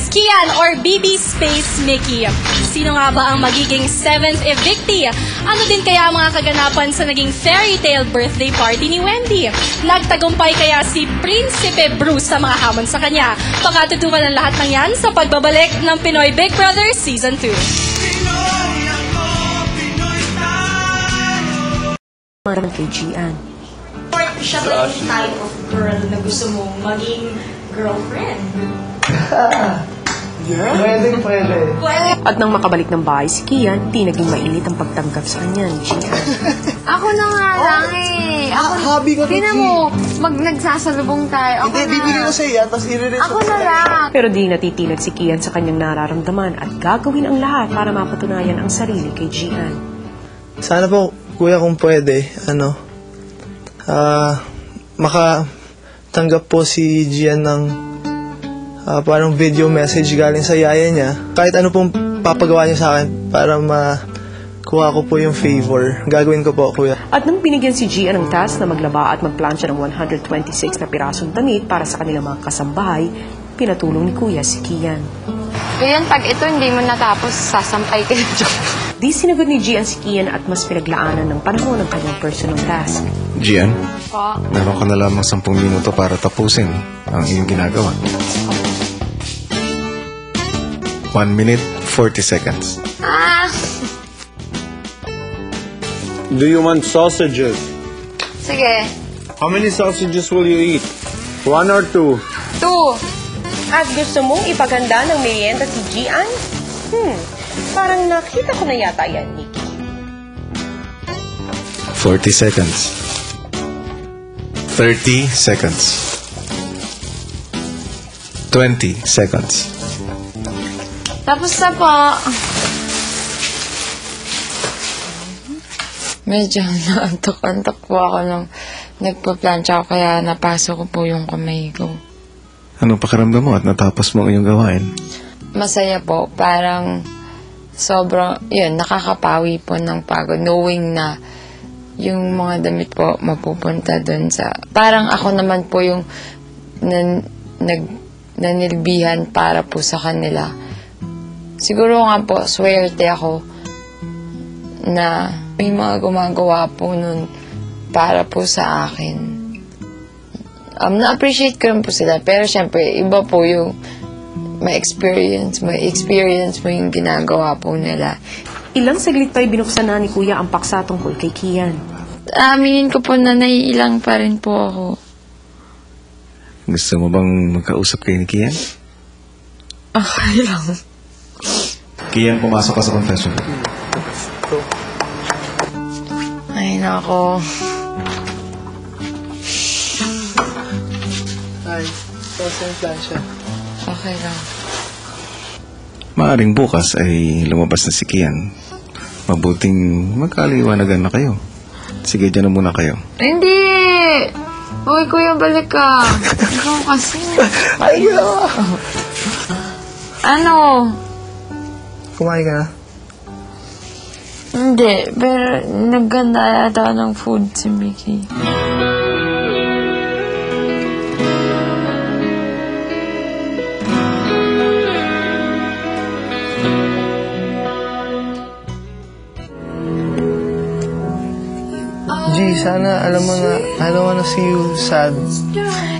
Kian or BB Space Mickey. Sino nga ba ang magiging 7th evictee? Ano din kaya ang mga kaganapan sa naging fairy tale birthday party ni Wendy? Nagtagumpay kaya si Prinsipe Bruce sa mga hamon sa kanya? Pakatutukan ang lahat ng yan sa pagbabalik ng Pinoy Big Brother Season 2. Meron kay Gian. Siya ba yung type of girl na gusto mong maging girlfriend? Pwede. At nang makabalik ng bahay si Kian, di naging mainit ang pagtanggap sa kanya ni Gian. Ako na nga lang eh. Hobby ko, Tingnan mo, nagsasalubong tayo. Ako Hindi, bibigyan ko sa iya, tapos i-release Ako na lang. Pero di natitinag si Kian sa kanyang nararamdaman at gagawin ang lahat para mapatunayan ang sarili kay Gian. Sana po, kuya, kung pwede, makatanggap po si Gian ng parang video message galing sa yaya niya. Kahit ano pong papagawa niya sa akin para makuha ko po yung favor. Gagawin ko po, kuya. At nang binigyan si Gian ng task na maglaba at magplansya ng 126 na pirasong damit para sa kanilang mga kasambahay, pinatulong ni kuya si Kian. Ngayon, pag ito hindi mo natapos, sasampay ka na dyan. Di sinagod ni Gian si Kian at mas pinaglaanan ng panahon ng kanyang personal task. Gian, Po. meron ka na lamang 10 minuto para tapusin ang iyong ginagawa. 1 minute, 40 seconds. Do you want sausages? Sige. How many sausages will you eat? 1 or 2? 2. At gusto mong ipaganda ng merienda si Gian? Parang nakita ko na yata yan, Nikki. 40 seconds. 30 seconds. 20 seconds. Tapos na po. Medyo naantok-antok po ako nung nagpa-plancha ako kaya napasok ko po yung kamay ko. Anong pakiramdam mo at natapos mo ang iyong gawain? Masaya po. Parang sobrang, yun, nakakapawi po ng pagod. Knowing na yung mga damit po mapupunta dun sa... Parang ako naman po yung nanilbihan para po sa kanila. Siguro nga po, swerte ako na may mga gumagawa po nun para po sa akin. Na-appreciate ko rin po sila. Pero syempre, iba po yung may experience mo yung ginagawa po nila. Ilang saglit pa'y binuksan na ni Kuya ang paksa tungkol kay Kian. Aminin ko po na naiilang pa rin po ako. Gusto mo bang magkausap kayo ni Kian? Okay lang. Kian, pumasok ka sa confession. Ay, nako. Ay, tapos yung plancha. Okay lang. Maaring bukas ay lumabas na si Kian. Mabuting magkaliwanagan na kayo. Sige, dyan na muna kayo. Hindi! Uy, kuya, balik ka. Ikaw kasi. Ay, ginawa! Ano? Kumain ka na? Hindi, pero nagganda yata ng food si Mickey. G, sana alam mo na I don't wanna see you sad.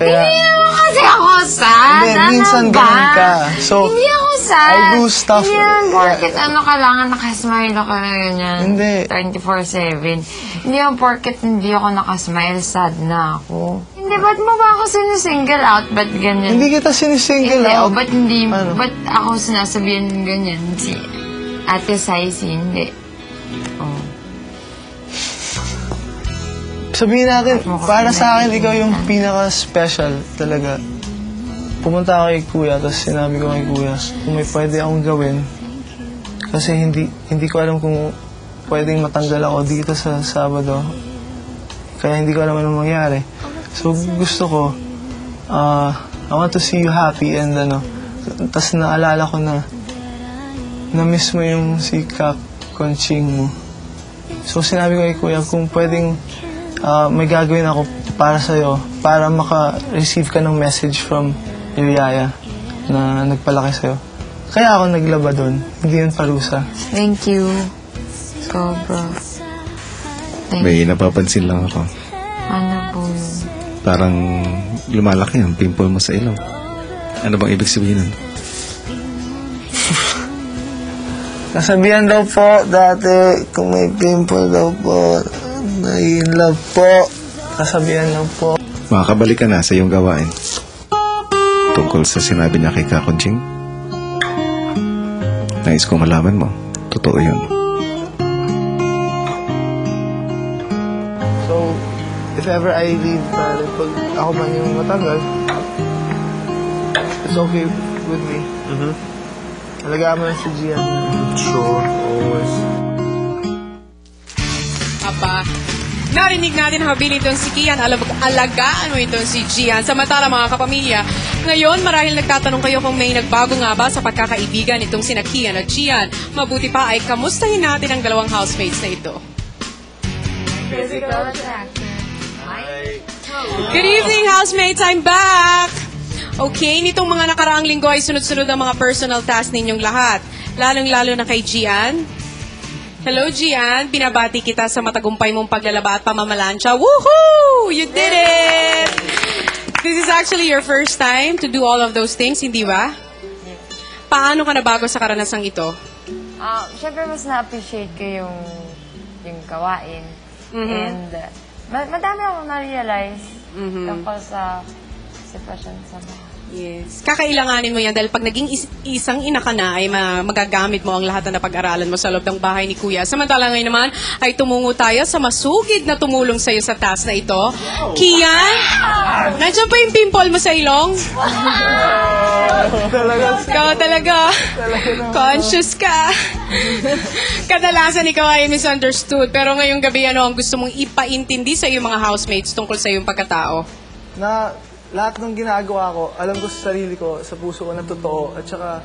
Kaya, Hindi naman kasi ako sad. Hindi, Ano minsan ba? ganun ka. So, Hindi ako sad. I do stuff. Hindi naman porket ano kailangan nakasmile ako na ganyan. Hindi. 24/7. Hindi naman porket hindi ako nakasmile, sad na ako. Hindi, ba't mo ba ako sinisingle out? Ba't ganyan? hindi kita sinisingle Hindi, out. ba't hindi, Ano? ba't ako sinasabihan ganyan? Si Ate Saisi, hindi. Oh. Sabihin natin, para sa akin, ikaw yung pinaka-special talaga. Pumunta ako kay Kuya, tapos sinabi ko kay Kuya, kung may pwede akong gawin. Kasi hindi ko alam kung pwedeng matanggal ako dito sa Sabado. Kaya hindi ko alam anong mangyari. So gusto ko, I want to see you happy and tapos naalala ko na na-miss mo yung si Kak Conching mo. So sinabi ko kay Kuya, kung pwedeng may gagawin ako para sa'yo, para maka-receive ka ng message from your yaya. na nagpalaki sa'yo. Kaya ako naglaba doon, hindi yun parusa. Thank you. Sobra. May napapansin lang ako. Ano po yun? Parang lumalaki ang pimple mo sa ilong. Ano bang ibig sabihin nun? Nasabihan daw po dati kung may pimple daw po, in love po. Kasabihan lang po. Makakabalik ka na sa iyong gawain. Tungkol sa sinabi niya kay Kakunjing. Nais kong malaman mo. Totoo yun. So, if ever I leave, pag ako man yung matagal, it's okay with me. Alagaan mo lang si Gian. Sure, always. Aba, narinig natin habilin itong si Kian, alagaan mo itong si Gian. Samantala mga kapamilya, ngayon marahil nagtatanong kayo kung may nagbago nga ba sa pagkakaibigan itong sina Kian at Gian. Mabuti pa ay kamustahin natin ang dalawang housemates na ito. Good evening, housemates! I'm back! Okay, nitong mga nakaraang linggo ay sunod-sunod ang mga personal tasks ninyong lahat. Lalong-lalo na kay Gian. Hello, Gian. Binabati kita sa matagumpay mong paglalaba at pamamalansya. Woohoo! You did it! This is actually your first time to do all of those things, hindi ba? Paano ka nabago sa karanasang ito? Siyempre, mas na-appreciate ko yung gawain. And madami akong na-realize tungkol sa sitwasyon sa bahay. Yes. Kakailanganin mo yan dahil pag naging isang ina ka na ay magagamit mo ang lahat na napag-aralan mo sa loob ng bahay ni Kuya. Samantala ngayon naman ay tumungo tayo sa masugid na tumulong sa'yo sa task na ito. Kian, nandiyan pa yung pimple mo sa ilong? Ikaw talaga. Conscious ka. Kadalasan ikaw ay misunderstood. Pero ngayong gabi, ano ang gusto mong ipaintindi sa iyong mga housemates tungkol sa iyong pagkatao? Na lahat ng ginagawa ko, alam ko sa sarili ko, sa puso ko na totoo, at saka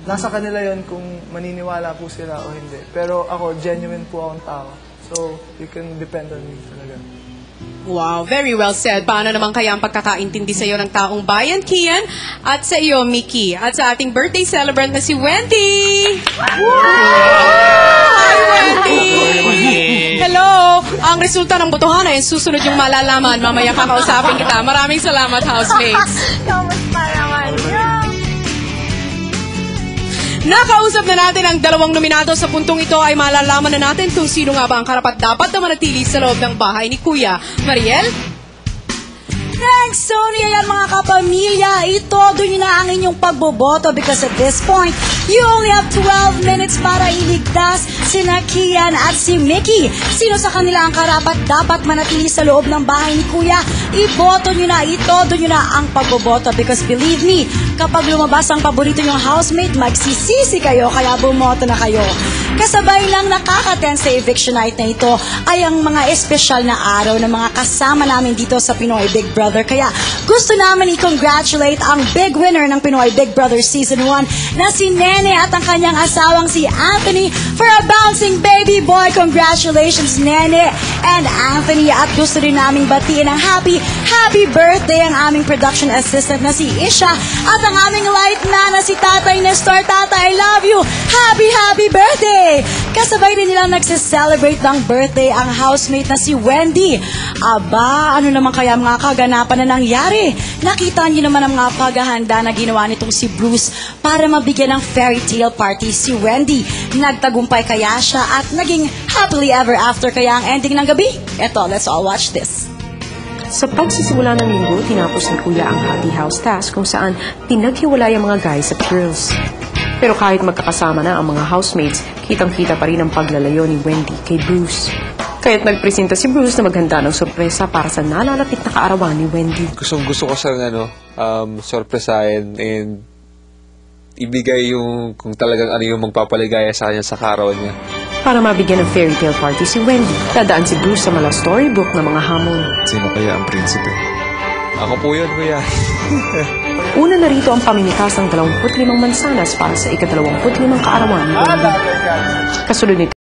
nasa kanila yon kung maniniwala po sila o hindi. Pero ako, genuine po akong tao. So, you can depend on me talaga. Wow, very well said. Paano naman kaya ang pagkakaintindi sa iyo ng taong bayan, Kian? At sa iyo, Mickey. At sa ating birthday celebrant na si Wendy! Hi, Wendy! Hello! Ang resulta ng botohan ay susunod yung malalaman. Mamaya kakausapin kita. Maraming salamat, housemates. Kamusta naman yun? Nakausap na natin ang dalawang nominado. Sa puntong ito ay malalaman na natin kung sino nga ba ang karapat-dapat na manatili sa loob ng bahay ni Kuya. Mariel? Thanks, Sonia. Yan mga kapamilya, itodo nyo na ang inyong pagboboto because at this point, you only have 12 minutes para iligtas sina Kian at si Mickey. Sino sa kanila ang karapat dapat manatili sa loob ng bahay ni Kuya? Iboto nyo na, itodo nyo na ang pagboboto because believe me, kapag lumabas ang paborito nyong housemate, magsisisi kayo kaya bumoto na kayo. Kasabay lang nakaka-tense sa eviction night na ito ay ang mga espesyal na araw ng mga kasama namin dito sa Pinoy Big Brother. Kaya gusto namin i-congratulate ang big winner ng Pinoy Big Brother Season 1 na si Nene at ang kanyang asawang si Anthony for a bouncing baby boy. Congratulations, Nene and Anthony. At gusto rin namin batiin ng happy birthday ang aming production assistant na si Isha at ang aming light man na si Tatay Nestor. Tatay, I love you. Happy birthday! Kasabay din nilang nagse-celebrate ng birthday ang housemate na si Wendy. Aba, ano naman kaya mga kaganapan na nangyari? Nakita niyo naman ang mga paghahanda na ginawa nitong si Bruce para mabigyan ng fairy tale party si Wendy. Nagtagumpay kaya siya at naging happily ever after kaya ang ending ng gabi? Eto, let's all watch this. Sa pagsisimula ng linggo, tinapos ni Kuya ang happy house task kung saan pinaghiwalay ang mga guys at girls. Pero kahit magkakasama na ang mga housemates, kitang-kita pa rin ang paglalayo ni Wendy kay Bruce. Kaya't nagpresenta si Bruce na maghanda ng sorpresa para sa nalalapit na kaarawan ni Wendy. Gusto ko siyang sorpresahin and ibigay yung kung talagang ano yung magpapaligaya sa kanya sa kaarawan niya. Para mabigyan ng fairy tale party si Wendy, dadaan si Bruce sa mala storybook ng mga hamon. Sino kaya ang prinsipe? Ako po yun, Kuya. Una na rito ang pamimikas ng 25 mansanas para sa ika-25 kaarawan ni Wendy. Kasunod nito,